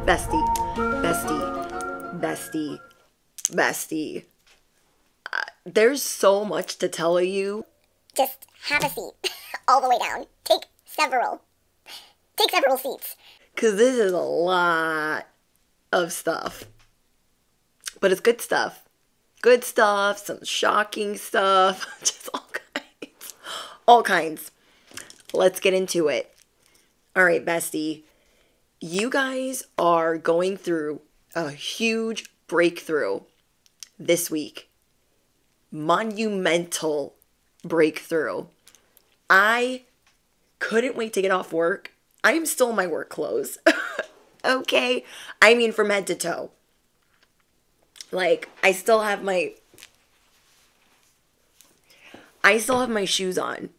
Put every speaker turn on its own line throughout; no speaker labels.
Bestie, bestie, bestie, bestie. There's so much to tell you.
Just have a seat. All the way down. Take several seats.
Because this is a lot of stuff. But it's good stuff. Good stuff, some shocking stuff. Just all kinds. All kinds. Let's get into it. All right, bestie. You guys are going through a huge breakthrough this week. Monumental breakthrough. I couldn't wait to get off work. I am still in my work clothes. Okay? I mean, from head to toe. Like, I still have my shoes on.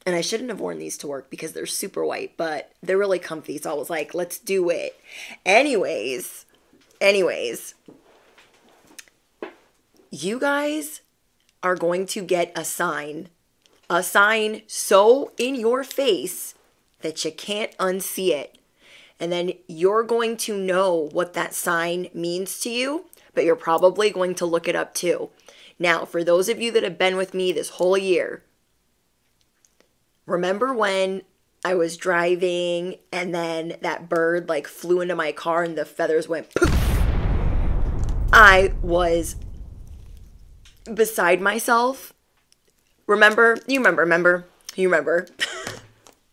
And I shouldn't have worn these to work because they're super white, but they're really comfy. So I was like, let's do it. Anyways, you guys are going to get a sign so in your face that you can't unsee it. And then you're going to know what that sign means to you, but you're probably going to look it up too. Now, for those of you that have been with me this whole year, remember when I was driving and then that bird like flew into my car and the feathers went poof? I was beside myself. Remember? You remember.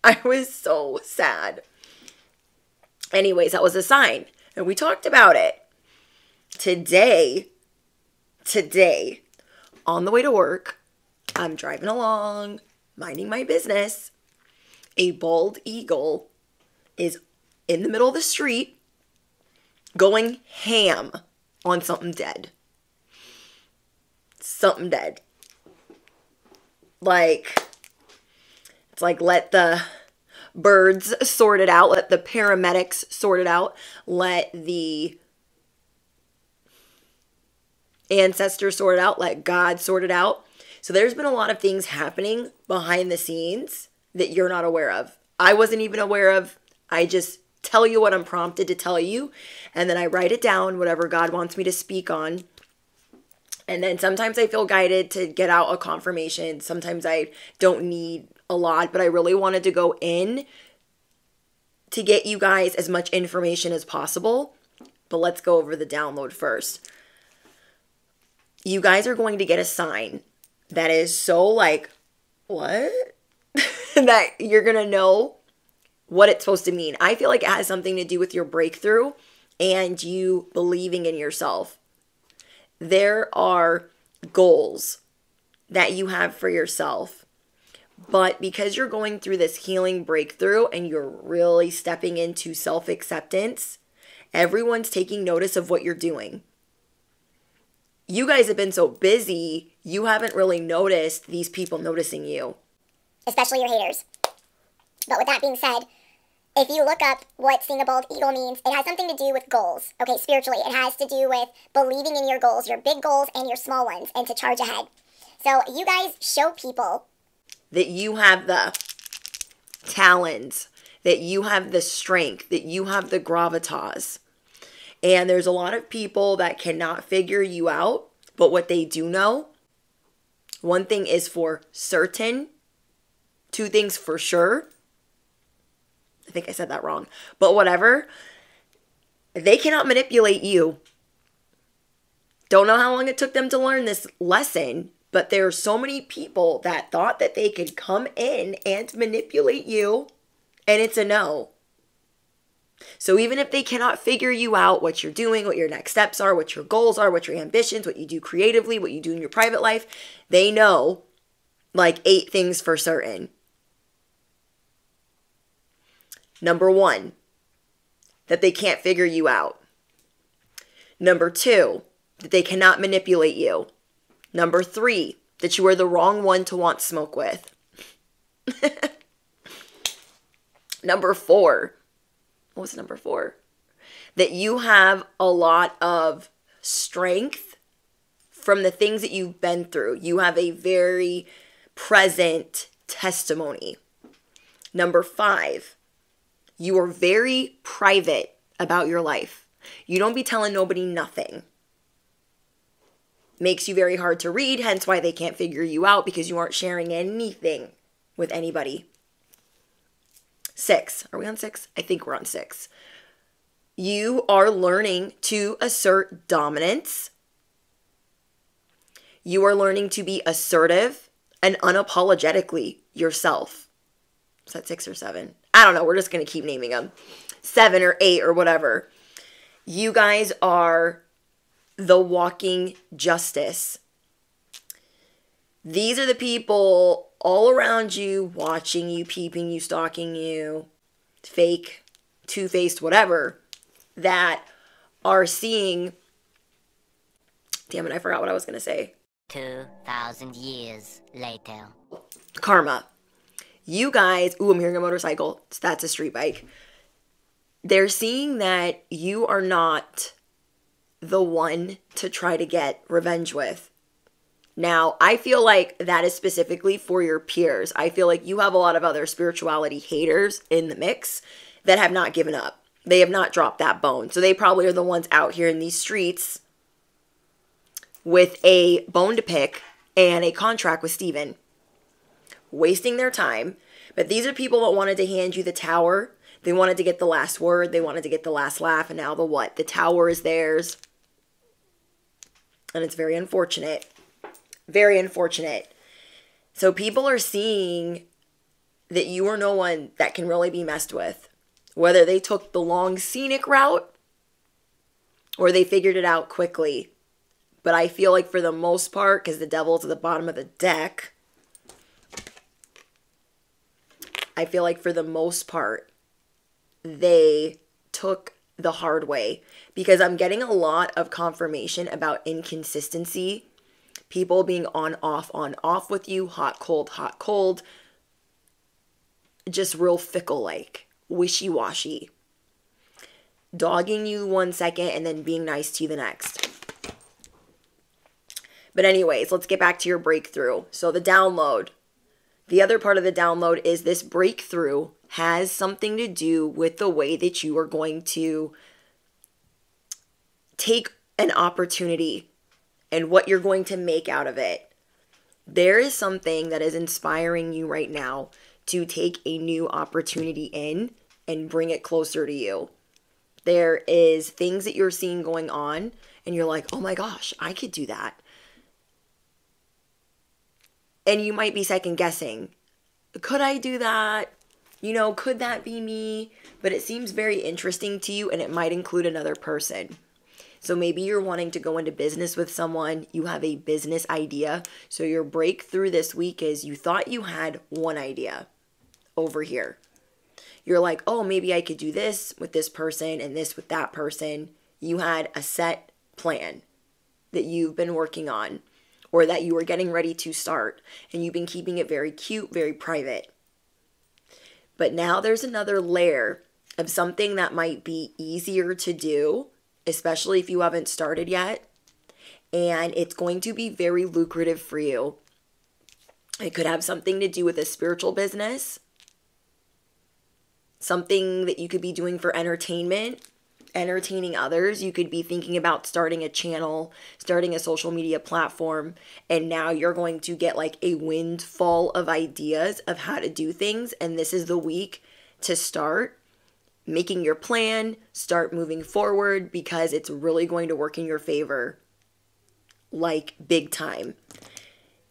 I was so sad. Anyways, that was a sign. And we talked about it. Today, on the way to work, I'm driving along, minding my business. A bald eagle is in the middle of the street going ham on something dead. Something dead. Like, it's like, let the birds sort it out. Let the paramedics sort it out. Let the ancestors sort it out. Let God sort it out. So there's been a lot of things happening behind the scenes that you're not aware of. I wasn't even aware of. I just tell you what I'm prompted to tell you. And then I write it down, whatever God wants me to speak on. And then sometimes I feel guided to get out a confirmation. Sometimes I don't need a lot, but I really wanted to go in to get you guys as much information as possible. But let's go over the download first. You guys are going to get a sign that is so like, what? That you're going to know what it's supposed to mean. I feel like it has something to do with your breakthrough and you believing in yourself. There are goals that you have for yourself. But because you're going through this healing breakthrough and you're really stepping into self-acceptance, everyone's taking notice of what you're doing. You guys have been so busy, you haven't really noticed these people noticing you.
Especially your haters. But with that being said, if you look up what seeing a bald eagle means, it has something to do with goals. Okay, spiritually, it has to do with believing in your goals, your big goals and your small ones, and to charge ahead. So you guys show people
that you have the talent, that you have the strength, that you have the gravitas. And there's a lot of people that cannot figure you out, but what they do know, one thing is for certain, two things for sure. I think I said that wrong, but whatever. They cannot manipulate you. Don't know how long it took them to learn this lesson, but there are so many people that thought that they could come in and manipulate you, and it's a no. So even if they cannot figure you out, what you're doing, what your next steps are, what your goals are, what your ambitions, what you do creatively, what you do in your private life, they know like 8 things for certain. Number 1, that they can't figure you out. Number 2, that they cannot manipulate you. Number 3, that you are the wrong one to want smoke with. Number 4, what was number 4? That you have a lot of strength from the things that you've been through. You have a very present testimony. Number 5, You are very private about your life. You don't be telling nobody nothing. Makes you very hard to read, hence why they can't figure you out, because you aren't sharing anything with anybody. 6. Are we on 6? I think we're on 6. You are learning to assert dominance. You are learning to be assertive and unapologetically yourself. Is that 6 or 7? I don't know. We're just going to keep naming them. 7 or 8 or whatever. You guys are the walking justice. These are the people all around you, watching you, peeping you, stalking you, fake, two-faced, whatever, that are seeing, damn it, I forgot what I was going to say.
2,000 years later.
Karma. You guys, ooh, I'm hearing a motorcycle. That's a street bike. They're seeing that you are not the one to try to get revenge with. Now, I feel like that is specifically for your peers. I feel like you have a lot of other spirituality haters in the mix that have not given up. They have not dropped that bone. So they probably are the ones out here in these streets with a bone to pick and a contract with Steven, wasting their time. But these are people that wanted to hand you the tower. They wanted to get the last word. They wanted to get the last laugh. And now the what? The tower is theirs. And it's very unfortunate. Very unfortunate. So people are seeing that you are no one that can really be messed with. Whether they took the long scenic route or they figured it out quickly. But I feel like for the most part, because the devil's at the bottom of the deck, I feel like for the most part, they took the hard way. Because I'm getting a lot of confirmation about inconsistency. People being on, off with you. Hot, cold. Just real fickle-like. Wishy-washy. Dogging you 1 second and then being nice to you the next. But anyways, let's get back to your breakthrough. So the download. The other part of the download is this breakthrough has something to do with the way that you are going to take an opportunity and what you're going to make out of it. There is something that is inspiring you right now to take a new opportunity in and bring it closer to you. There is things that you're seeing going on and you're like, oh my gosh, I could do that. And you might be second guessing. Could I do that? You know, could that be me? But it seems very interesting to you and it might include another person. So maybe you're wanting to go into business with someone. You have a business idea. So your breakthrough this week is you thought you had one idea over here. You're like, oh, maybe I could do this with this person and this with that person. You had a set plan that you've been working on or that you were getting ready to start. And you've been keeping it very cute, very private. But now there's another layer of something that might be easier to do, especially if you haven't started yet. And it's going to be very lucrative for you. It could have something to do with a spiritual business. Something that you could be doing for entertainment, entertaining others. You could be thinking about starting a channel, starting a social media platform, and now you're going to get like a windfall of ideas of how to do things. And this is the week to start making your plan, start moving forward, because it's really going to work in your favor, like big time.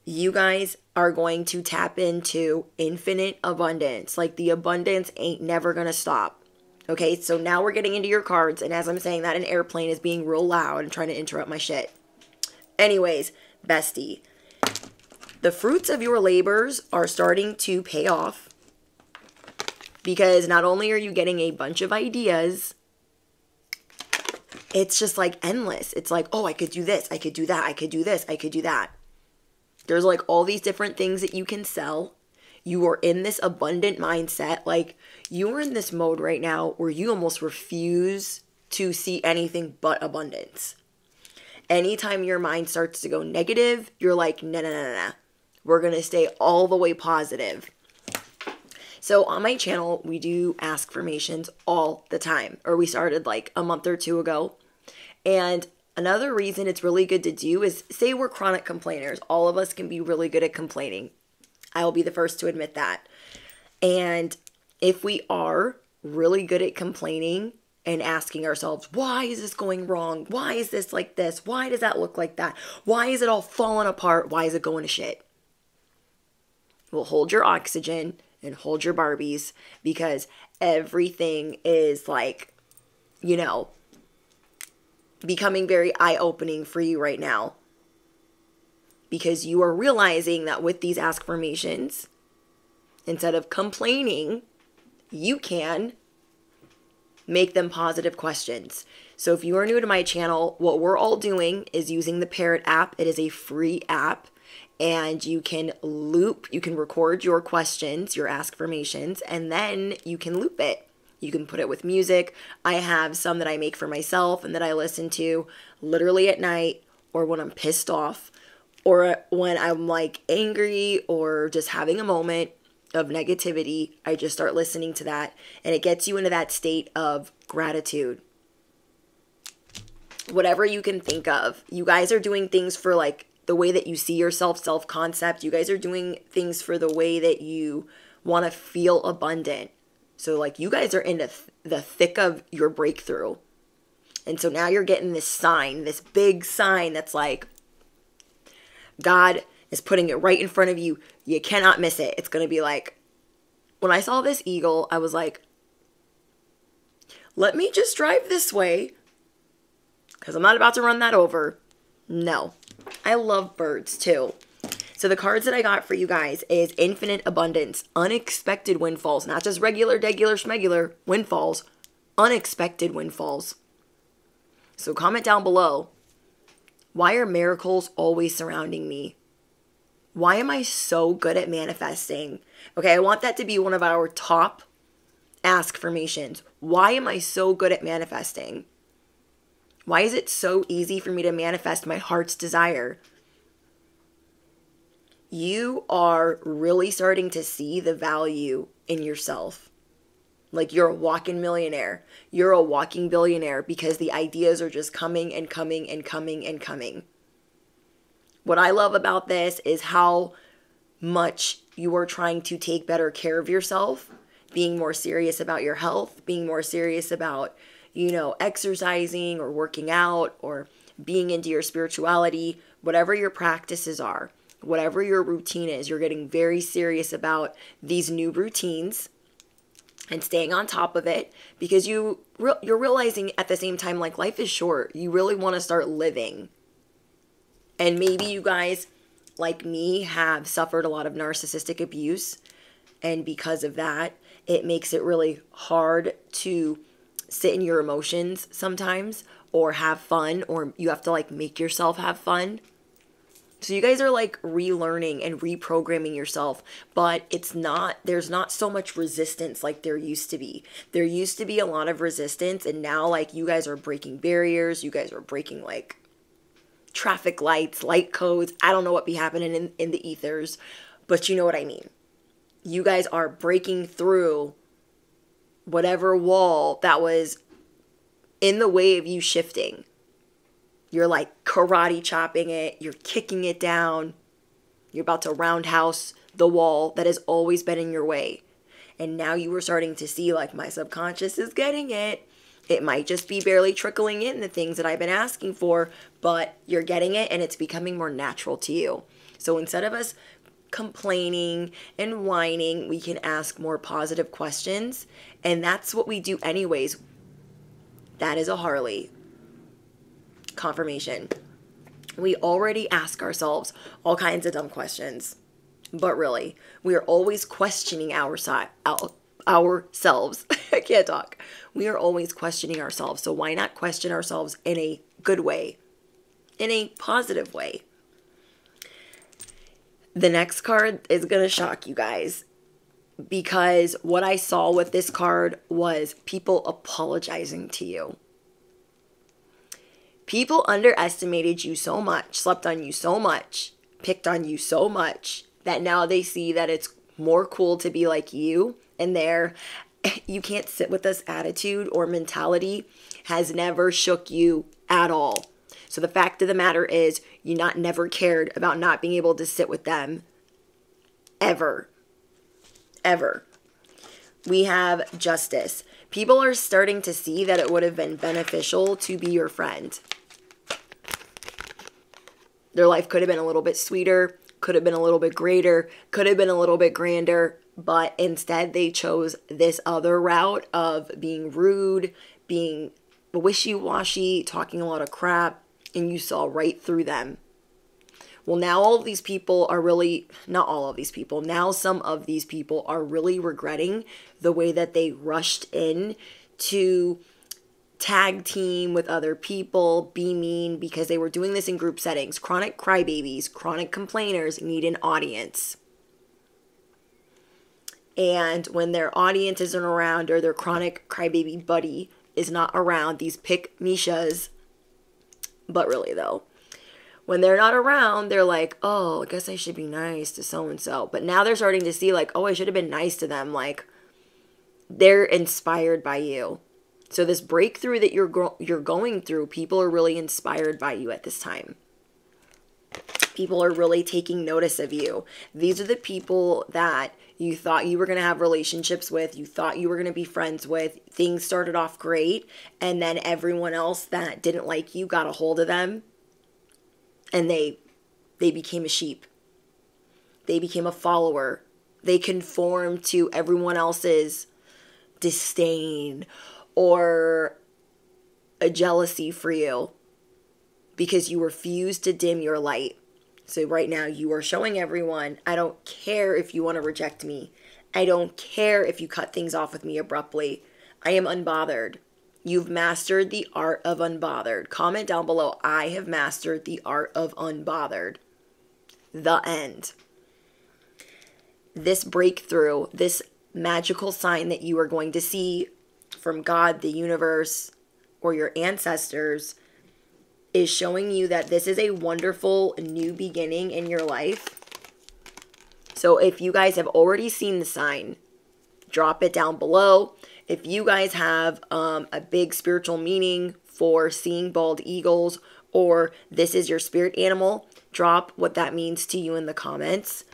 You guys are going to tap into infinite abundance. Like the abundance ain't never gonna stop. Okay, so now we're getting into your cards, and as I'm saying that, an airplane is being real loud and trying to interrupt my shit. Anyways, bestie, the fruits of your labors are starting to pay off, because not only are you getting a bunch of ideas, it's just like endless. It's like, oh, I could do this, I could do that, I could do this, I could do that. There's like all these different things that you can sell. You are in this abundant mindset. Like you are in this mode right now where you almost refuse to see anything but abundance. Anytime your mind starts to go negative, you're like, no. We're going to stay all the way positive. So on my channel, we do askfirmations all the time, or we started like a month or two ago. And another reason it's really good to do is, say we're chronic complainers. All of us can be really good at complaining. I will be the first to admit that. And if we are really good at complaining and asking ourselves, why is this going wrong? Why is this like this? Why does that look like that? Why is it all falling apart? Why is it going to shit? Well, hold your oxygen and hold your Barbies, because everything is like, you know, becoming very eye-opening for you right now. Because you are realizing that with these askfirmations, instead of complaining, you can make them positive questions. So if you are new to my channel, what we're all doing is using the Parrot app. It is a free app, and you can record your questions, your askfirmations, and then you can loop it. You can put it with music. I have some that I make for myself and that I listen to literally at night, or when I'm pissed off, or when I'm like angry or just having a moment of negativity. I just start listening to that, and it gets you into that state of gratitude. Whatever you can think of. You guys are doing things for like the way that you see yourself, self-concept. You guys are doing things for the way that you want to feel abundant. So like you guys are in the thick of your breakthrough. And so now you're getting this sign, this big sign that's like, God is putting it right in front of you. You cannot miss it. It's going to be like, when I saw this eagle, I was like, let me just drive this way, because I'm not about to run that over. No. I love birds too. So the cards that I got for you guys is Infinite Abundance, Unexpected Windfalls, not just regular, degular, schmegular windfalls, unexpected windfalls. So comment down below, why are miracles always surrounding me? Why am I so good at manifesting? Okay, I want that to be one of our top askfirmations. Why am I so good at manifesting? Why is it so easy for me to manifest my heart's desire? You are really starting to see the value in yourself. Like you're a walking millionaire. You're a walking billionaire, because the ideas are just coming and coming and coming and coming. What I love about this is how much you are trying to take better care of yourself, being more serious about your health, being more serious about, you know, exercising or working out or being into your spirituality, whatever your practices are, whatever your routine is. You're getting very serious about these new routines and staying on top of it, because you're realizing at the same time, like, life is short. You really want to start living. And maybe you guys, like me, have suffered a lot of narcissistic abuse. And because of that, it makes it really hard to sit in your emotions sometimes, or have fun, or you have to like make yourself have fun. So you guys are like relearning and reprogramming yourself, but there's not so much resistance like there used to be. There used to be a lot of resistance, and now like you guys are breaking barriers. You guys are breaking like traffic lights, light codes. I don't know what be happening in the ethers, but you know what I mean. You guys are breaking through whatever wall that was in the way of you shifting. You're like karate chopping it. You're kicking it down. You're about to roundhouse the wall that has always been in your way. And now you are starting to see, like, my subconscious is getting it. It might just be barely trickling in the things that I've been asking for, but you're getting it, and it's becoming more natural to you. So instead of us complaining and whining, we can ask more positive questions. And that's what we do anyways. That is a Harley confirmation. We already ask ourselves all kinds of dumb questions, but really, we are always questioning ourselves. I can't talk. We are always questioning ourselves. So why not question ourselves in a good way, in a positive way? The next card is going to shock you guys, because what I saw with this card was people apologizing to you. People underestimated you so much, slept on you so much, picked on you so much, that now they see that it's more cool to be like you and their you can't sit with us attitude or mentality has never shook you at all. So the fact of the matter is, you not never cared about not being able to sit with them ever. Ever. We have justice. People are starting to see that it would have been beneficial to be your friend. Their life could have been a little bit sweeter, could have been a little bit greater, could have been a little bit grander, but instead they chose this other route of being rude, being wishy-washy, talking a lot of crap, and you saw right through them. Well, now all of these people are really, not all of these people, now some of these people are really regretting the way that they rushed in to tag team with other people, be mean, because they were doing this in group settings. Chronic crybabies, chronic complainers need an audience. And when their audience isn't around, or their chronic crybaby buddy is not around, these pick-mishas, but really though, when they're not around, they're like, oh, I guess I should be nice to so-and-so. But now they're starting to see like, oh, I should have been nice to them. Like, they're inspired by you. So this breakthrough that you're going through, people are really inspired by you at this time. People are really taking notice of you. These are the people that you thought you were going to have relationships with, you thought you were going to be friends with. Things started off great, and then everyone else that didn't like you got a hold of them, and they became a sheep. They became a follower. They conformed to everyone else's disdain or a jealousy for you because you refused to dim your light. So right now you are showing everyone, I don't care if you want to reject me. I don't care if you cut things off with me abruptly. I am unbothered. You've mastered the art of unbothered. Comment down below, I have mastered the art of unbothered. The end. This breakthrough, this magical sign that you are going to see from God, the universe, or your ancestors is showing you that this is a wonderful new beginning in your life. So if you guys have already seen the sign, drop it down below. If you guys have a big spiritual meaning for seeing bald eagles, or this is your spirit animal, drop what that means to you in the comments.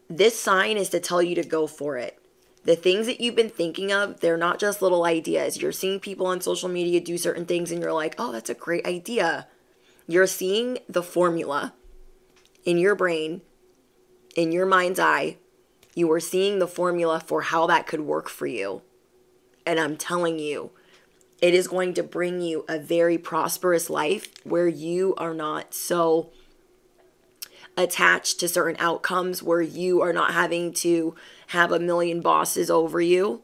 This sign is to tell you to go for it. The things that you've been thinking of, they're not just little ideas. You're seeing people on social media do certain things and you're like, oh, that's a great idea. You're seeing the formula in your brain, in your mind's eye. You are seeing the formula for how that could work for you. And I'm telling you, it is going to bring you a very prosperous life where you are not so attached to certain outcomes, where you are not having to have a million bosses over you.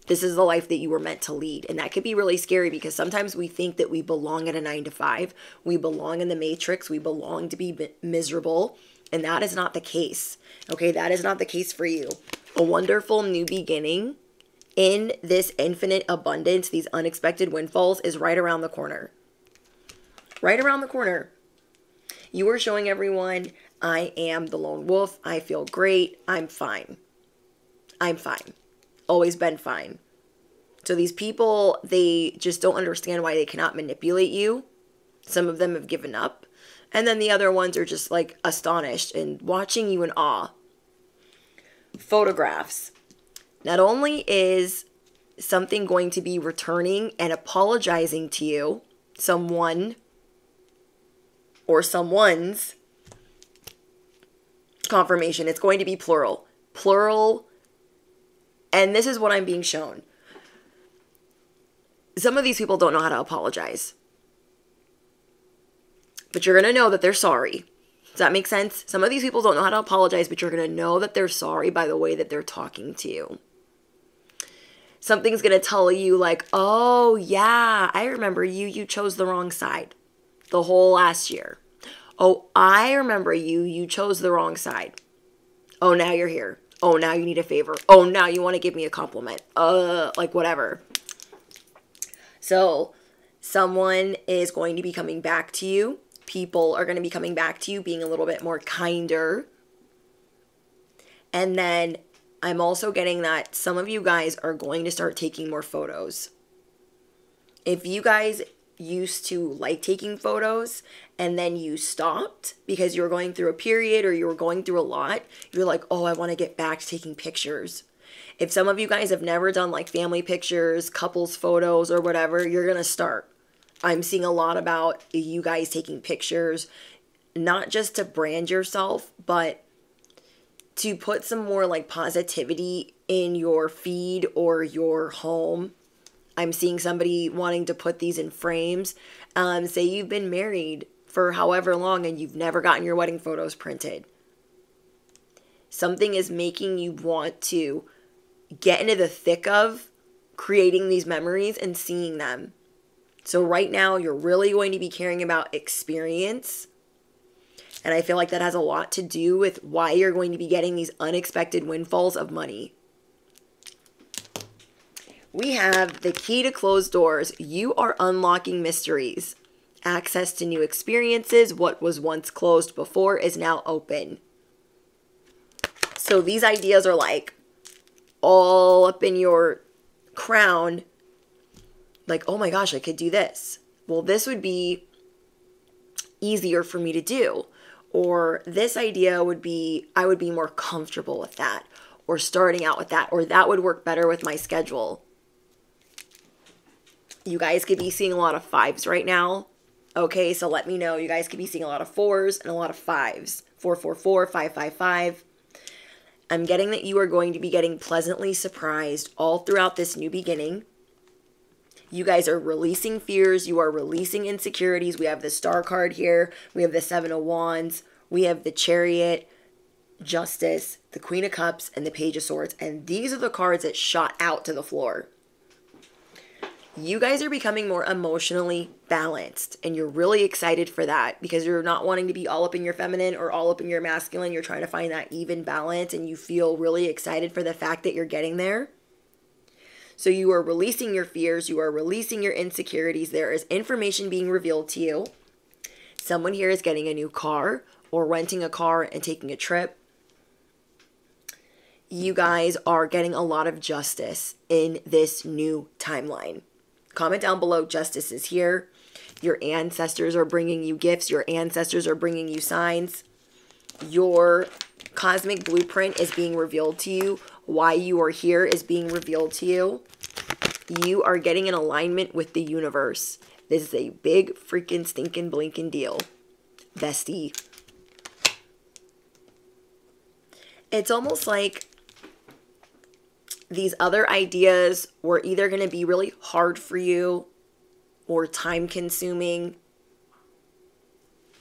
This is the life that you were meant to lead. And that could be really scary because sometimes we think that we belong at a 9-to-5. We belong in the matrix. We belong to be miserable. And that is not the case. Okay, that is not the case for you. A wonderful new beginning in this infinite abundance, these unexpected windfalls, is right around the corner. Right around the corner. You are showing everyone, I am the lone wolf. I feel great. I'm fine. I'm fine. Always been fine. So these people, they just don't understand why they cannot manipulate you. Some of them have given up. And then the other ones are just like astonished and watching you in awe. Photographs. Not only is something going to be returning and apologizing to you, someone or someone's confirmation, it's going to be plural. Plural. And this is what I'm being shown. Some of these people don't know how to apologize. But you're going to know that they're sorry. Does that make sense? Some of these people don't know how to apologize, but you're going to know that they're sorry by the way that they're talking to you. Something's going to tell you like, oh yeah, I remember you. You chose the wrong side the whole last year. Oh, I remember you. You chose the wrong side. Oh, now you're here. Oh, now you need a favor. Oh, now you want to give me a compliment. Like whatever. So someone is going to be coming back to you. People are going to be coming back to you, being a little bit more kinder. And then I'm also getting that some of you guys are going to start taking more photos. If you guys used to like taking photos and then you stopped because you were going through a period or you were going through a lot, you're like, oh, I want to get back to taking pictures. If some of you guys have never done like family pictures, couples photos or whatever, you're going to start. I'm seeing a lot about you guys taking pictures, not just to brand yourself, but to put some more like positivity in your feed or your home. I'm seeing somebody wanting to put these in frames. Say you've been married for however long and you've never gotten your wedding photos printed. Something is making you want to get into the thick of creating these memories and seeing them. So right now you're really going to be caring about experience. And I feel like that has a lot to do with why you're going to be getting these unexpected windfalls of money. We have the key to closed doors. You are unlocking mysteries. Access to new experiences. What was once closed before is now open. So these ideas are like all up in your crown. Like, oh my gosh, I could do this. Well, this would be easier for me to do. Or this idea would be, I would be more comfortable with that. Or starting out with that. Or that would work better with my schedule. You guys could be seeing a lot of 5s right now. Okay, so let me know. You guys could be seeing a lot of 4s and a lot of 5s. 444, 555. I'm getting that you are going to be getting pleasantly surprised all throughout this new beginning. You guys are releasing fears. You are releasing insecurities. We have the Star card here. We have the 7 of Wands. We have the Chariot, Justice, the Queen of Cups, and the Page of Swords. And these are the cards that shot out to the floor. You guys are becoming more emotionally balanced, and you're really excited for that because you're not wanting to be all up in your feminine or all up in your masculine. You're trying to find that even balance, and you feel really excited for the fact that you're getting there. So you are releasing your fears. You are releasing your insecurities. There is information being revealed to you. Someone here is getting a new car or renting a car and taking a trip. You guys are getting a lot of justice in this new timeline. Comment down below, justice is here. Your ancestors are bringing you gifts. Your ancestors are bringing you signs. Your cosmic blueprint is being revealed to you. Why you are here is being revealed to you. You are getting in alignment with the universe. This is a big freaking stinking blinking deal. Bestie. It's almost like these other ideas were either going to be really hard for you or time consuming.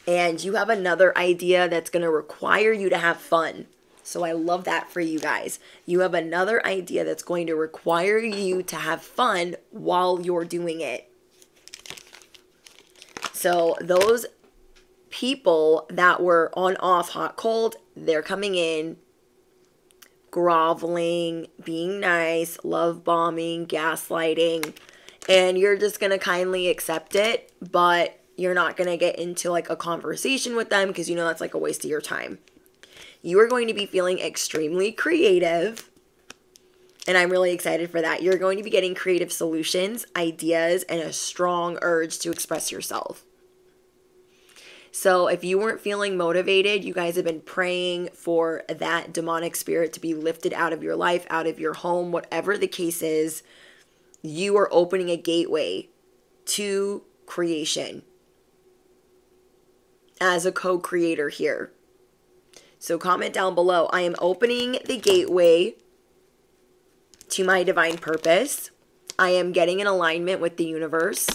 And you have another idea that's going to require you to have fun. So I love that for you guys. You have another idea that's going to require you to have fun while you're doing it. So those people that were on, off, hot, cold, they're coming in, groveling, being nice, love bombing, gaslighting, and you're just going to kindly accept it, but you're not going to get into like a conversation with them because you know that's like a waste of your time. You are going to be feeling extremely creative, and I'm really excited for that. You're going to be getting creative solutions, ideas, and a strong urge to express yourself. So if you weren't feeling motivated, you guys have been praying for that demonic spirit to be lifted out of your life, out of your home, whatever the case is, you are opening a gateway to creation as a co-creator here. So comment down below, I am opening the gateway to my divine purpose. I am getting in alignment with the universe.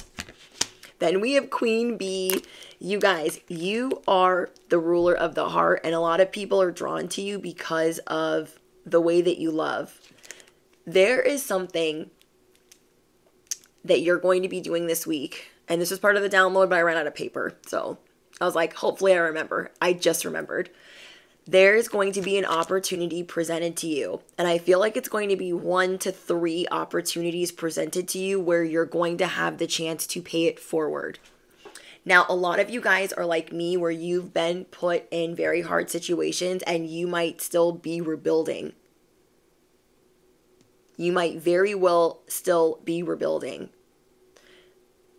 Then we have Queen Bee. You guys, you are the ruler of the heart, and a lot of people are drawn to you because of the way that you love. There is something that you're going to be doing this week, and this was part of the download, but I ran out of paper. So I was like, hopefully I remember. I just remembered. There's going to be an opportunity presented to you. And I feel like it's going to be 1 to 3 opportunities presented to you where you're going to have the chance to pay it forward. Now, a lot of you guys are like me where you've been put in very hard situations and you might still be rebuilding. You might very well still be rebuilding.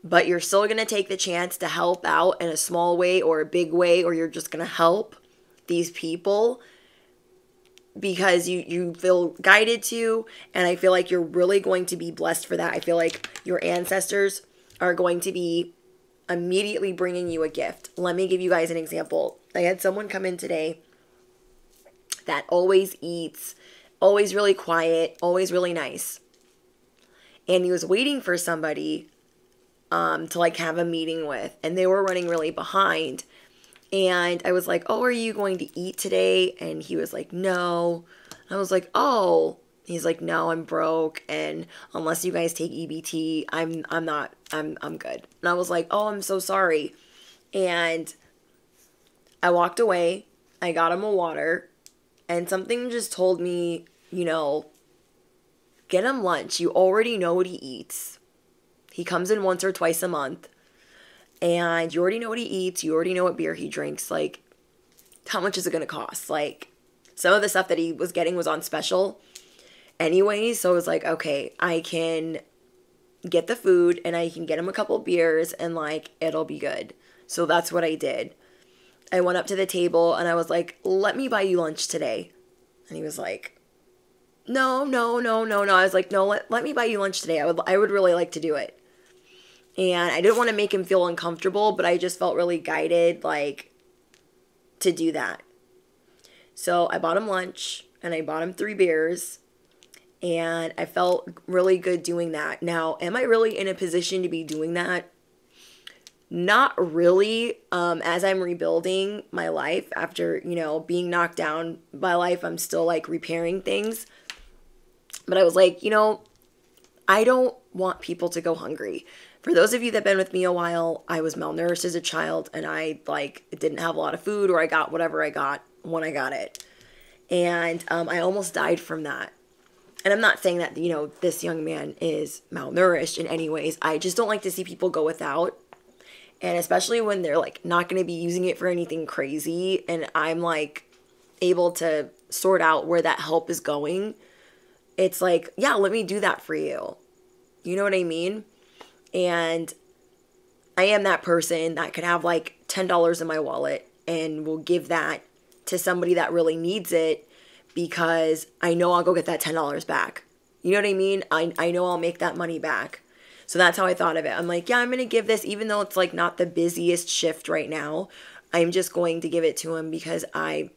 But you're still going to take the chance to help out in a small way or a big way, or you're just going to help these people because you feel guided to, and I feel like you're really going to be blessed for that. I feel like your ancestors are going to be immediately bringing you a gift. Let me give you guys an example. I had someone come in today that always eats, always really quiet, always really nice. And he was waiting for somebody to like have a meeting with, and they were running really behind. And I was like, oh, are you going to eat today? And he was like, no. I was like, oh. He's like, no, I'm broke, and unless you guys take EBT, I'm good. And I was like, oh, I'm so sorry. And I walked away. I got him a water, and something just told me, get him lunch. You already know what he eats. He comes in once or twice a month, and you already know what he eats. You already know what beer he drinks. Like, how much is it going to cost? Like, some of the stuff that he was getting was on special anyways. So I was like, okay, I can get the food and I can get him a couple beers and like, it'll be good. So that's what I did. I went up to the table and I was like, let me buy you lunch today. And he was like, no. I was like, no, let me buy you lunch today. I would really like to do it. And I didn't want to make him feel uncomfortable, but I just felt really guided, like, to do that. So I bought him lunch, and I bought him 3 beers, and I felt really good doing that. Now, am I really in a position to be doing that? Not really. As I'm rebuilding my life after, being knocked down by life, I'm still, like, repairing things. But I was like, I don't want people to go hungry. For those of you that have been with me a while, I was malnourished as a child, and I didn't have a lot of food, or I got whatever I got when I got it. And I almost died from that. And I'm not saying that, this young man is malnourished in any ways. I just don't like to see people go without. And especially when they're like not going to be using it for anything crazy, and I'm like able to sort out where that help is going. It's like, yeah, let me do that for you. You know what I mean? And I am that person that could have like $10 in my wallet and will give that to somebody that really needs it because I know I'll go get that $10 back. You know what I mean? I know I'll make that money back. So that's how I thought of it. I'm like, yeah, I'm going to give this, even though it's like not the busiest shift right now. I'm just going to give it to him because I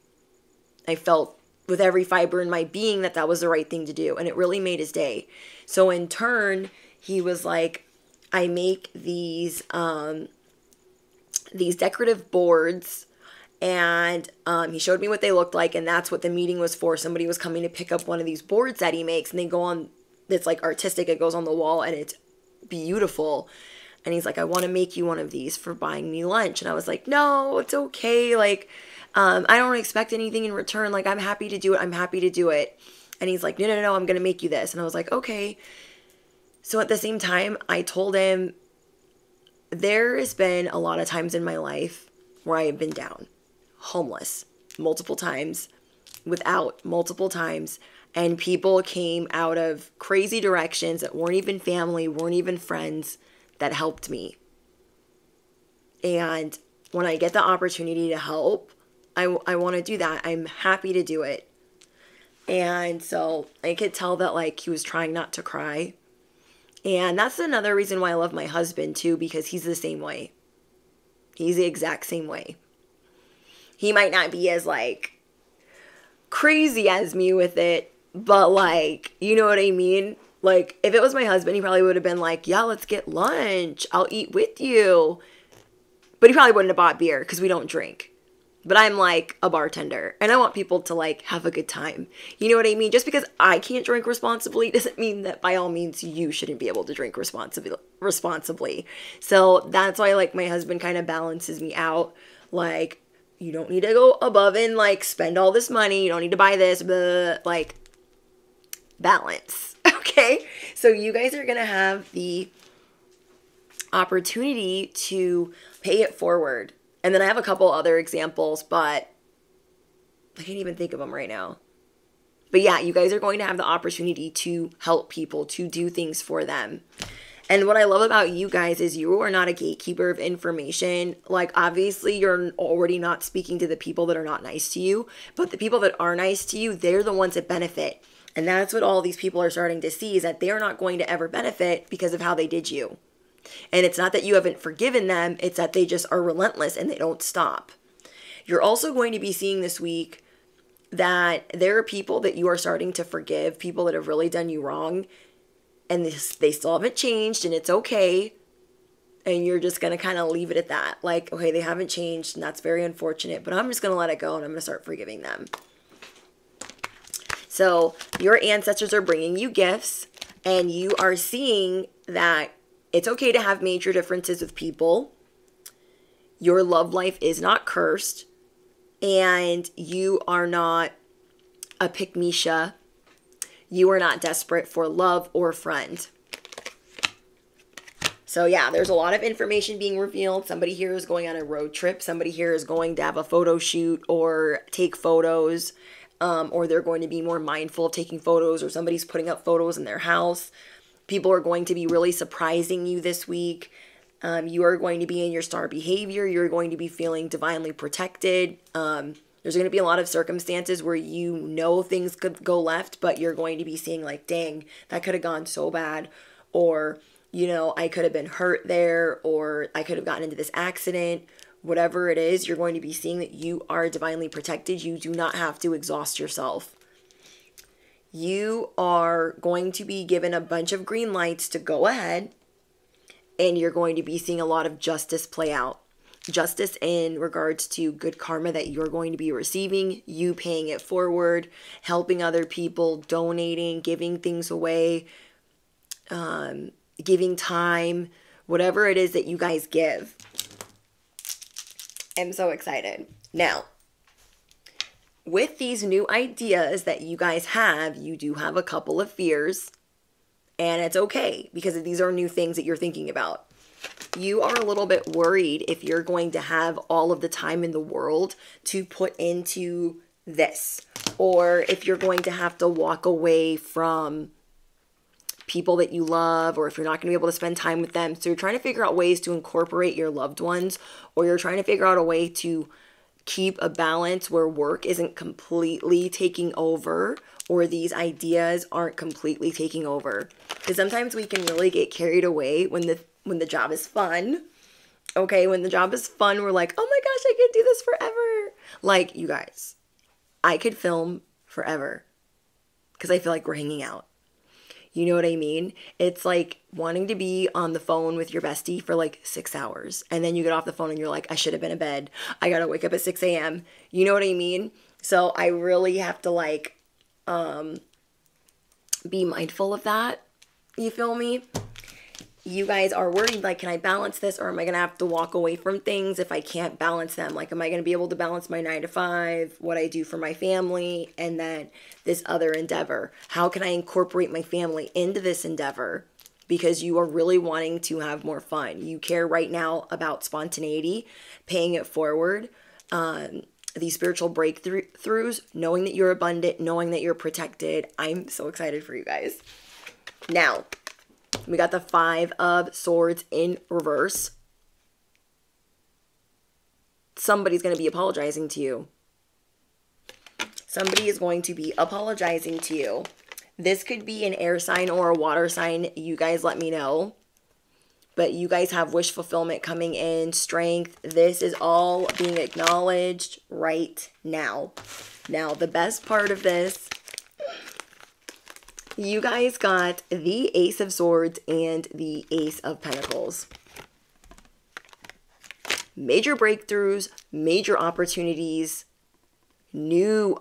felt with every fiber in my being that was the right thing to do. And it really made his day. So in turn, he was like, I make these decorative boards, and he showed me what they looked like, and that's what the meeting was for. Somebody was coming to pick up one of these boards that he makes, and they go on, it's like artistic, it goes on the wall, and it's beautiful. And he's like, I want to make you one of these for buying me lunch. And I was like, no, it's okay. Like, I don't expect anything in return. Like, I'm happy to do it. And he's like, no, I'm going to make you this. And I was like, okay. So at the same time, I told him, there has been a lot of times in my life where I have been down, homeless, multiple times, without multiple times, and people came out of crazy directions that weren't even family, weren't even friends, that helped me. And when I get the opportunity to help, I want to do that. I'm happy to do it. And so I could tell that like he was trying not to cry. And that's another reason why I love my husband too, because he's the same way. He's the exact same way. He might not be as like crazy as me with it, but like, you know what I mean? Like if it was my husband, he probably would have been like, yeah, let's get lunch. I'll eat with you. But he probably wouldn't have bought beer because we don't drink. But I'm like a bartender and I want people to like have a good time. You know what I mean? Just because I can't drink responsibly doesn't mean that by all means you shouldn't be able to drink responsibly. So that's why like my husband kind of balances me out. Like you don't need to go above and like spend all this money. You don't need to buy this, but like balance. Okay. So you guys are going to have the opportunity to pay it forward. And then I have a couple other examples, but I can't even think of them right now. But yeah, you guys are going to have the opportunity to help people, to do things for them. And what I love about you guys is you are not a gatekeeper of information. Like, obviously, you're already not speaking to the people that are not nice to you, but the people that are nice to you, they're the ones that benefit. And that's what all these people are starting to see, is that they're not going to ever benefit because of how they did you. And it's not that you haven't forgiven them, it's that they just are relentless and they don't stop. You're also going to be seeing this week that there are people that you are starting to forgive, people that have really done you wrong, and they still haven't changed, and it's okay. And you're just going to kind of leave it at that. Like, okay, they haven't changed, and that's very unfortunate, but I'm just going to let it go, and I'm going to start forgiving them. So your ancestors are bringing you gifts, and you are seeing that it's okay to have major differences with people. Your love life is not cursed. And you are not a pick-me-sha. You are not desperate for love or friend. So yeah, there's a lot of information being revealed. Somebody here is going on a road trip. Somebody here is going to have a photo shoot or take photos. Or they're going to be more mindful of taking photos, or somebody's putting up photos in their house. People are going to be really surprising you this week. You are going to be in your star behavior. You're going to be feeling divinely protected. There's going to be a lot of circumstances where you know things could go left, but you're going to be seeing like, dang, that could have gone so bad. Or, you know, I could have been hurt there, or I could have gotten into this accident. Whatever it is, you're going to be seeing that you are divinely protected. You do not have to exhaust yourself. You are going to be given a bunch of green lights to go ahead. And you're going to be seeing a lot of justice play out. Justice in regards to good karma that you're going to be receiving, you paying it forward, helping other people, donating, giving things away, giving time, whatever it is that you guys give. I'm so excited. Now, with these new ideas that you guys have, you do have a couple of fears. And it's okay, because these are new things that you're thinking about. You are a little bit worried if you're going to have all of the time in the world to put into this. Or if you're going to have to walk away from people that you love, or if you're not going to be able to spend time with them. So you're trying to figure out ways to incorporate your loved ones, or you're trying to figure out a way to keep a balance where work isn't completely taking over, or these ideas aren't completely taking over. Because sometimes we can really get carried away when the job is fun. Okay, when the job is fun, we're like, oh my gosh, I could do this forever. Like, you guys, I could film forever because I feel like we're hanging out. You know what I mean? It's like wanting to be on the phone with your bestie for like 6 hours. And then you get off the phone and you're like, I should have been in bed. I got to wake up at 6 a.m. You know what I mean? So I really have to like be mindful of that. You feel me? You guys are worried, like, can I balance this, or am I going to have to walk away from things if I can't balance them? Like, am I going to be able to balance my 9 to 5, what I do for my family, and then this other endeavor? How can I incorporate my family into this endeavor? Because you are really wanting to have more fun. You care right now about spontaneity, paying it forward, these spiritual breakthroughs, knowing that you're abundant, knowing that you're protected. I'm so excited for you guys. Now, we got the 5 of Swords in reverse. Somebody's going to be apologizing to you. Somebody is going to be apologizing to you. This could be an air sign or a water sign. You guys let me know. But you guys have wish fulfillment coming in, strength. This is all being acknowledged right now. Now, the best part of this, you guys got the Ace of Swords and the Ace of Pentacles. Major breakthroughs, major opportunities, new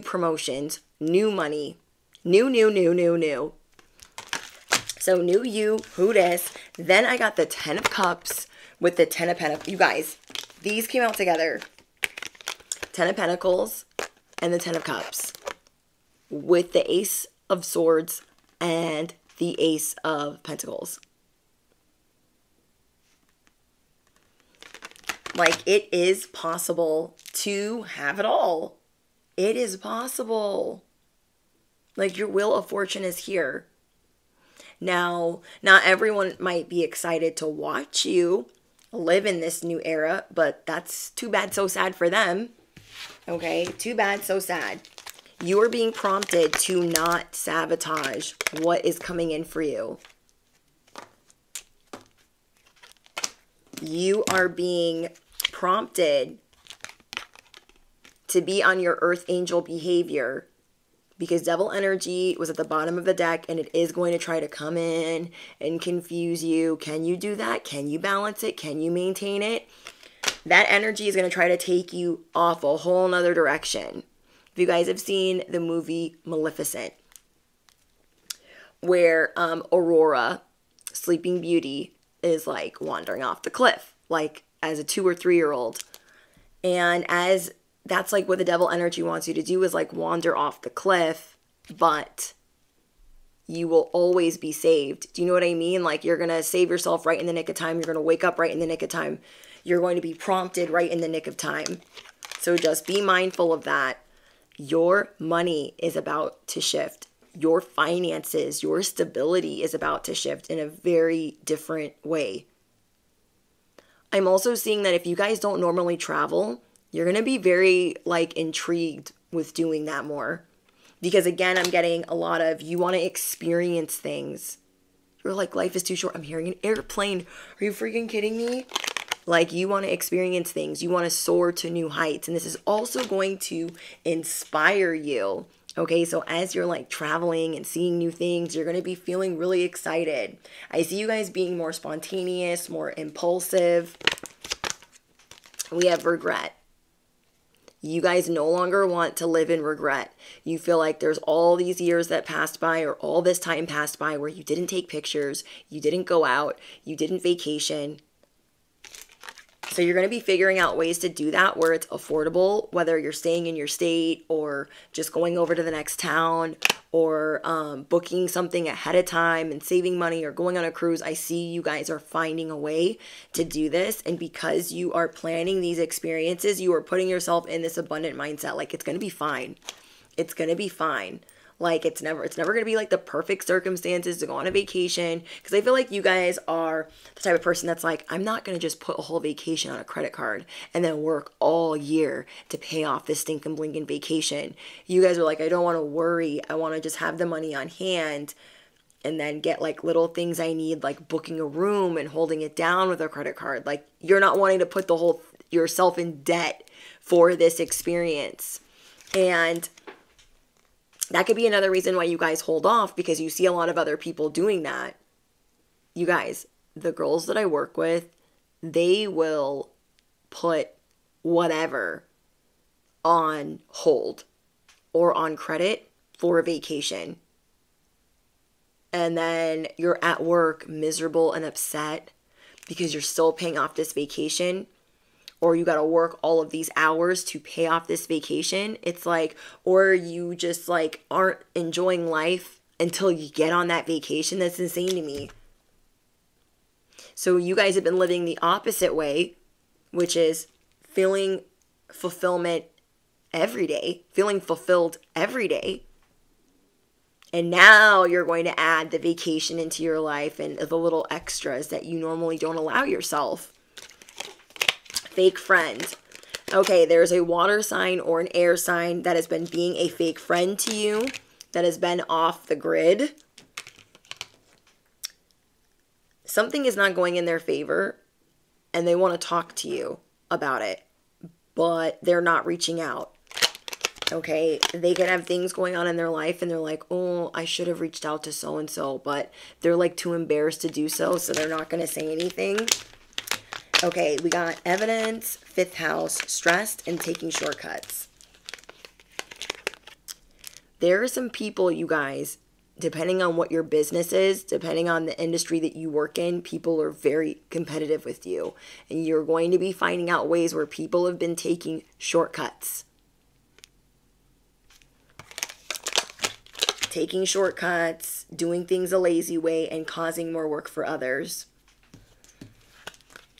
promotions, new money, new. So new you, who dis? Then I got the 10 of Cups with the 10 of Pentacles. You guys, these came out together. 10 of Pentacles and the 10 of Cups, with the Ace of Swords and the Ace of Pentacles. Like, it is possible to have it all. It is possible. Like, your wheel of fortune is here. Now, not everyone might be excited to watch you live in this new era, but that's too bad, so sad for them. Okay, too bad, so sad. You are being prompted to not sabotage what is coming in for you. You are being prompted to be on your earth angel behavior, because devil energy was at the bottom of the deck, and it is going to try to come in and confuse you. Can you do that? Can you balance it? Can you maintain it? That energy is going to try to take you off a whole nother direction. If you guys have seen the movie Maleficent, where Aurora, Sleeping Beauty, is like wandering off the cliff, like as a 2 or 3-year-old. And as that's like what the devil energy wants you to do, is like wander off the cliff, but you will always be saved. Do you know what I mean? Like, you're going to save yourself right in the nick of time. You're going to wake up right in the nick of time. You're going to be prompted right in the nick of time. So just be mindful of that. Your money is about to shift. Your finances, your stability is about to shift in a very different way. I'm also seeing that if you guys don't normally travel, you're going to be very like intrigued with doing that more. Because again, I'm getting a lot of, you want to experience things. You're like, life is too short. I'm hearing an airplane. Are you freaking kidding me? Like, you want to experience things. You want to soar to new heights. And this is also going to inspire you. Okay, so as you're like traveling and seeing new things, you're going to be feeling really excited. I see you guys being more spontaneous, more impulsive. We have regret. You guys no longer want to live in regret. You feel like there's all these years that passed by, or all this time passed by, where you didn't take pictures, you didn't go out, you didn't vacation. So you're going to be figuring out ways to do that where it's affordable, whether you're staying in your state or just going over to the next town, or booking something ahead of time and saving money, or going on a cruise. I see you guys are finding a way to do this. And because you are planning these experiences, you are putting yourself in this abundant mindset. Like, it's going to be fine. It's going to be fine. Like, it's never going to be like the perfect circumstances to go on a vacation. Because I feel like you guys are the type of person that's like, I'm not going to just put a whole vacation on a credit card and then work all year to pay off this stinking blinking vacation. You guys are like, I don't want to worry. I want to just have the money on hand and then get like little things I need, like booking a room and holding it down with a credit card. Like, you're not wanting to put the whole yourself in debt for this experience. And that could be another reason why you guys hold off, because you see a lot of other people doing that. You guys, the girls that I work with, they will put whatever on hold or on credit for a vacation. And then you're at work miserable and upset because you're still paying off this vacation, or you got to work all of these hours to pay off this vacation. It's like, or you just like aren't enjoying life until you get on that vacation. That's insane to me. So you guys have been living the opposite way, which is feeling fulfillment every day, feeling fulfilled every day. And now you're going to add the vacation into your life and the little extras that you normally don't allow yourself. Fake friend. Okay, there's a water sign or an air sign that has been being a fake friend to you, that has been off the grid. Something is not going in their favor, and they want to talk to you about it, but they're not reaching out. Okay, they can have things going on in their life, and they're like, oh, I should have reached out to so-and-so, but they're like too embarrassed to do so, so they're not going to say anything. Okay, we got evidence, 5th house, stressed, and taking shortcuts. There are some people, you guys, depending on what your business is, depending on the industry that you work in, people are very competitive with you. And you're going to be finding out ways where people have been taking shortcuts. Taking shortcuts, doing things a lazy way, and causing more work for others.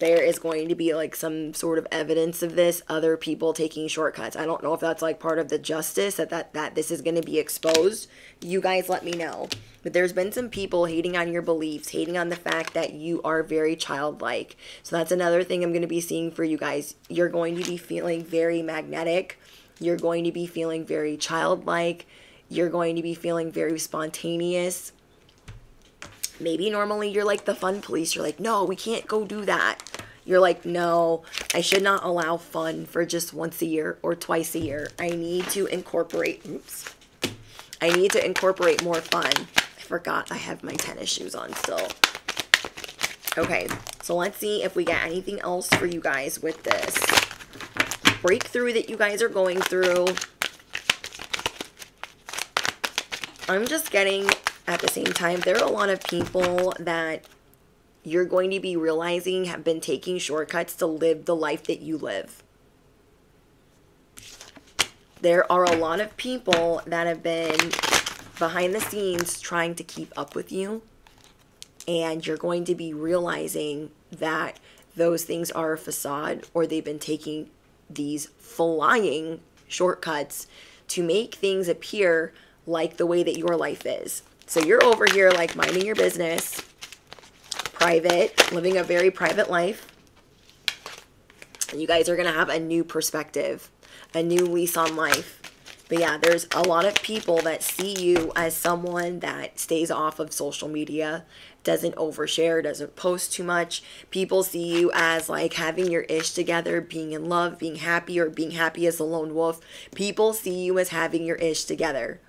there is going to be like some sort of evidence of this, other people taking shortcuts. I don't know if that's like part of the justice that this is going to be exposed. You guys let me know. But there's been some people hating on your beliefs, hating on the fact that you are very childlike. So that's another thing I'm going to be seeing for you guys. You're going to be feeling very magnetic. You're going to be feeling very childlike. You're going to be feeling very spontaneous. Maybe normally you're like the fun police. You're like, no, we can't go do that. You're like, no, I should not allow fun for just once a year or twice a year. I need to incorporate, I need to incorporate more fun. I forgot I have my tennis shoes on still. Okay, so let's see if we get anything else for you guys with this breakthrough that you guys are going through. I'm just getting, at the same time, there are a lot of people that you're going to be realizing have been taking shortcuts to live the life that you live. There are a lot of people that have been behind the scenes trying to keep up with you. And you're going to be realizing that those things are a facade, or they've been taking these flying shortcuts to make things appear like the way that your life is. So you're over here like minding your business, private, living a very private life. And you guys are going to have a new perspective, a new lease on life. But yeah, there's a lot of people that see you as someone that stays off of social media, doesn't overshare, doesn't post too much. People see you as like having your ish together, being in love, being happy, or being happy as a lone wolf. People see you as having your ish together.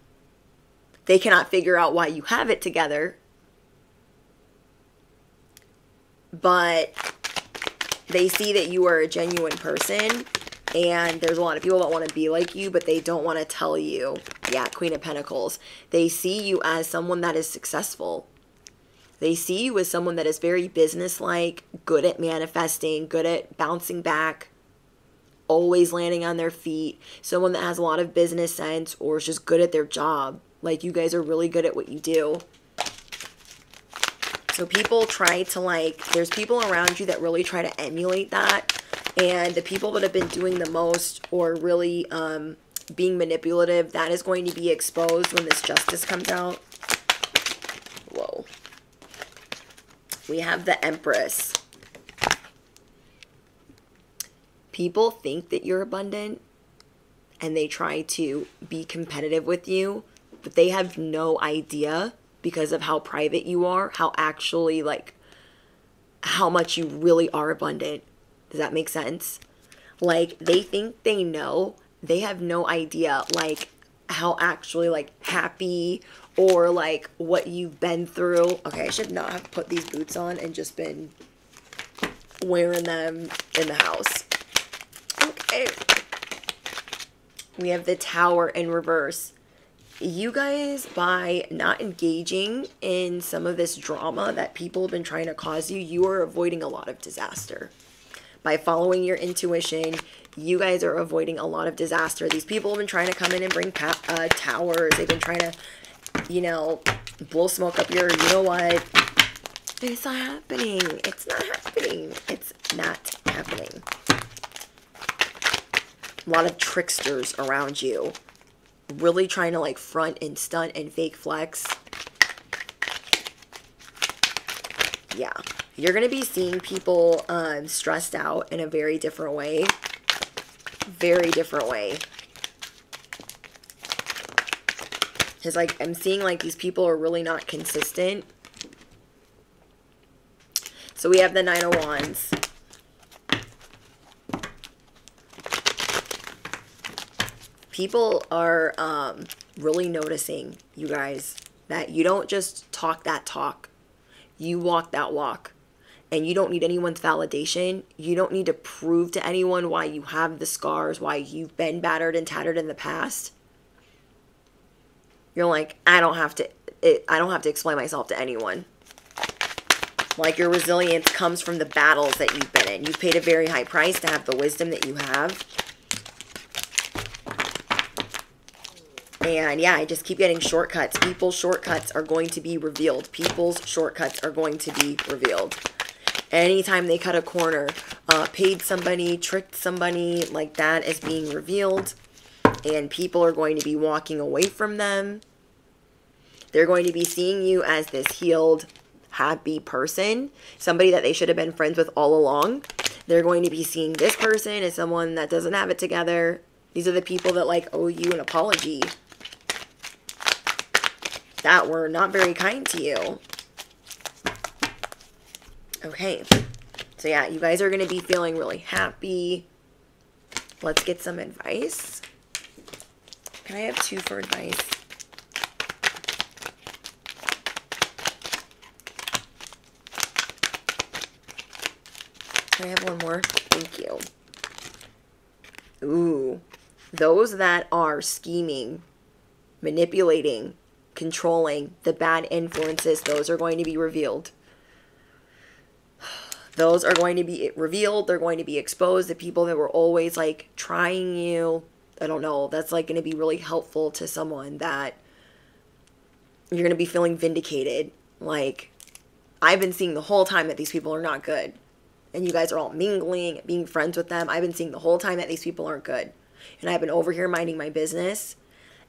They cannot figure out why you have it together, but they see that you are a genuine person, and there's a lot of people that want to be like you, but they don't want to tell you. Yeah, Queen of Pentacles. They see you as someone that is successful. They see you as someone that is very businesslike, good at manifesting, good at bouncing back, always landing on their feet, someone that has a lot of business sense, or is just good at their job. Like, you guys are really good at what you do. So people try to, like, there's people around you that really try to emulate that. And the people that have been doing the most, or really being manipulative, that is going to be exposed when this justice comes out. Whoa. We have the Empress. People think that you're abundant, and they try to be competitive with you, but they have no idea, because of how private you are, how actually, like, how much you really are abundant. Does that make sense? Like, they think they know. They have no idea, like, how actually, like, happy or, like, what you've been through. Okay, I should not have put these boots on and just been wearing them in the house. Okay. We have the Tower in reverse. You guys, by not engaging in some of this drama that people have been trying to cause you, you are avoiding a lot of disaster. By following your intuition, you guys are avoiding a lot of disaster. These people have been trying to come in and bring towers. They've been trying to, you know, blow smoke up your, you know what? It's not happening. It's not happening. It's not happening. A lot of tricksters around you, really trying to like front and stunt and fake flex. Yeah, you're going to be seeing people stressed out in a very different way. Very different way. Because like I'm seeing like these people are really not consistent. So we have the Nine of Wands. People are really noticing, you guys, that you don't just talk that talk. You walk that walk. And you don't need anyone's validation. You don't need to prove to anyone why you have the scars, why you've been battered and tattered in the past. You're like, I don't have to explain myself to anyone. Like, your resilience comes from the battles that you've been in. You've paid a very high price to have the wisdom that you have. And yeah, I just keep getting shortcuts. People's shortcuts are going to be revealed. People's shortcuts are going to be revealed. Anytime they cut a corner, paid somebody, tricked somebody, like that is being revealed. And people are going to be walking away from them. They're going to be seeing you as this healed, happy person. Somebody that they should have been friends with all along. They're going to be seeing this person as someone that doesn't have it together. These are the people that like owe you an apology. That were not very kind to you. Okay. So yeah, you guys are going to be feeling really happy. Let's get some advice. Can I have 2 for advice? Can I have 1 more? Thank you. Ooh. Those that are scheming, manipulating, controlling, the bad influences, those are going to be revealed. Those are going to be revealed. They're going to be exposed. The people that were always like trying you. I don't know. That's like going to be really helpful to someone that you're going to be feeling vindicated. Like, I've been seeing the whole time that these people are not good. And you guys are all mingling, being friends with them. I've been seeing the whole time that these people aren't good. And I've been over here minding my business.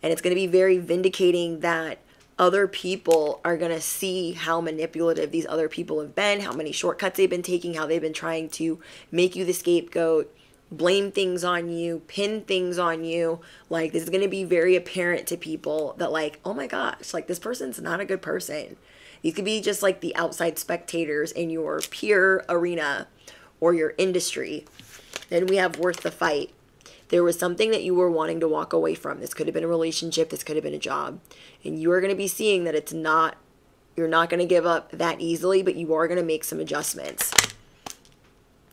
And it's going to be very vindicating that other people are going to see how manipulative these other people have been, how many shortcuts they've been taking, how they've been trying to make you the scapegoat, blame things on you, pin things on you. Like, this is going to be very apparent to people that like, oh my gosh, like this person's not a good person. These could be just like the outside spectators in your peer arena or your industry. Then we have worth the fight. There was something that you were wanting to walk away from. This could have been a relationship. This could have been a job. And you are going to be seeing that you're not going to give up that easily, but you are going to make some adjustments.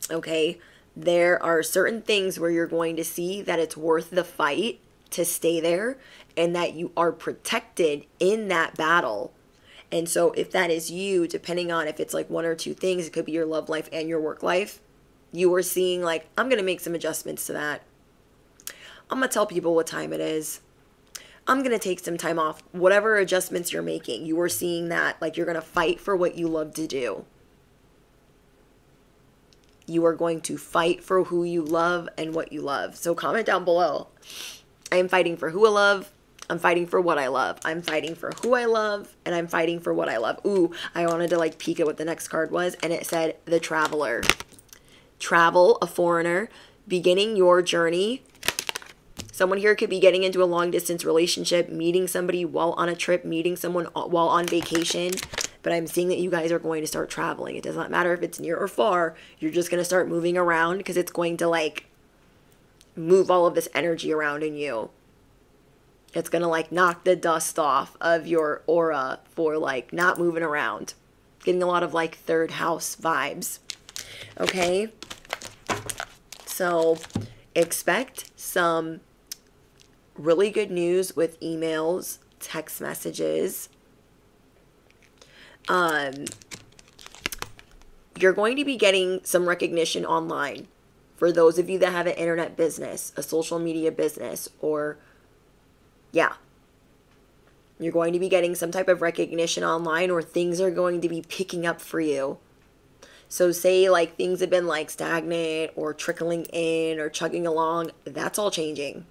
Okay? There are certain things where you're going to see that it's worth the fight to stay there and that you are protected in that battle. And so if that is you, depending on if it's like 1 or 2 things, it could be your love life and your work life. You are seeing like, I'm going to make some adjustments to that. I'm going to tell people what time it is. I'm going to take some time off. Whatever adjustments you're making, you are seeing that like you're going to fight for what you love to do. You are going to fight for who you love and what you love. So comment down below. I am fighting for who I love. I'm fighting for what I love. I'm fighting for who I love. And I'm fighting for what I love. Ooh, I wanted to like peek at what the next card was. And it said the traveler. Travel, a foreigner, beginning your journey. Someone here could be getting into a long distance relationship, meeting somebody while on a trip, meeting someone while on vacation. But I'm seeing that you guys are going to start traveling. It does not matter if it's near or far. You're just going to start moving around because it's going to like move all of this energy around in you. It's going to like knock the dust off of your aura for like not moving around. Getting a lot of like 3rd house vibes. Okay. So expect some really good news with emails, text messages. You're going to be getting some recognition online for those of you that have an internet business, a social media business, or yeah. You're going to be getting some type of recognition online, or things are going to be picking up for you. So say like things have been like stagnant or trickling in or chugging along, that's all changing.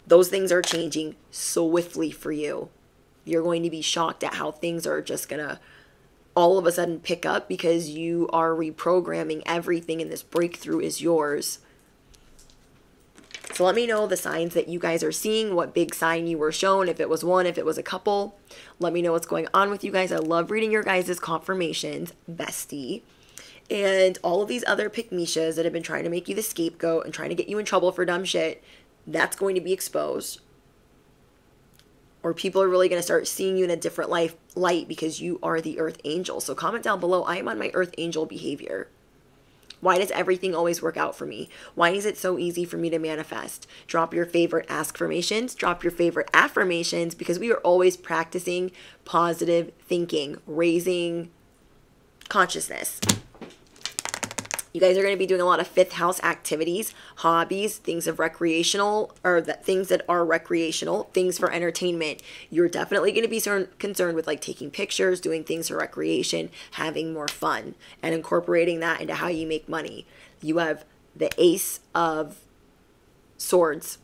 Those things are changing swiftly for you. You're going to be shocked at how things are just going to all of a sudden pick up because you are reprogramming everything and this breakthrough is yours. So let me know the signs that you guys are seeing, what big sign you were shown, if it was one, if it was a couple. Let me know what's going on with you guys. I love reading your guys' confirmations, bestie. And all of these other pick-me-shas that have been trying to make you the scapegoat and trying to get you in trouble for dumb shit, that's going to be exposed. Or people are really going to start seeing you in a different light because you are the earth angel. So comment down below, I am on my earth angel behavior. Why does everything always work out for me? Why is it so easy for me to manifest? Drop your favorite ask-formations. Drop your favorite affirmations because we are always practicing positive thinking, raising consciousness. You guys are going to be doing a lot of fifth house activities, hobbies, things of recreational, or things that are recreational, things for entertainment. You're definitely going to be concerned with like taking pictures, doing things for recreation, having more fun, and incorporating that into how you make money. You have the Ace of Swords.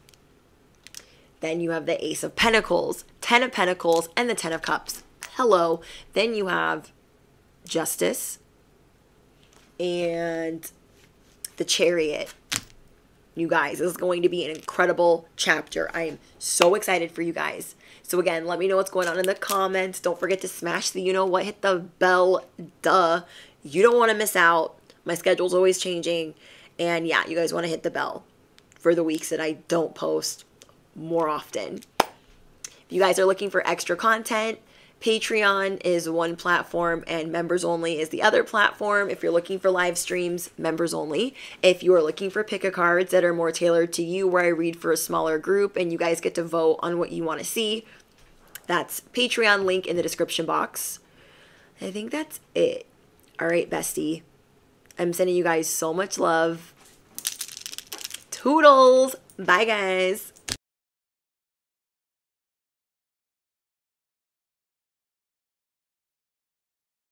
Then you have the Ace of Pentacles, Ten of Pentacles, and the Ten of Cups. Hello. Then you have Justice and the Chariot. You guys, this is going to be an incredible chapter. I am so excited for you guys. So again, let me know what's going on in the comments. Don't forget to smash the you-know-what, hit the bell, duh. You don't want to miss out. My schedule's always changing. And yeah, you guys want to hit the bell for the weeks that I don't post more often. If you guys are looking for extra content, Patreon is one platform and members only is the other platform. If you're looking for live streams, members only. If you are looking for pick-a-cards that are more tailored to you, where I read for a smaller group and you guys get to vote on what you want to see, that's Patreon, link in the description box. I think that's it. All right, bestie. I'm sending you guys so much love. Toodles. Bye, guys.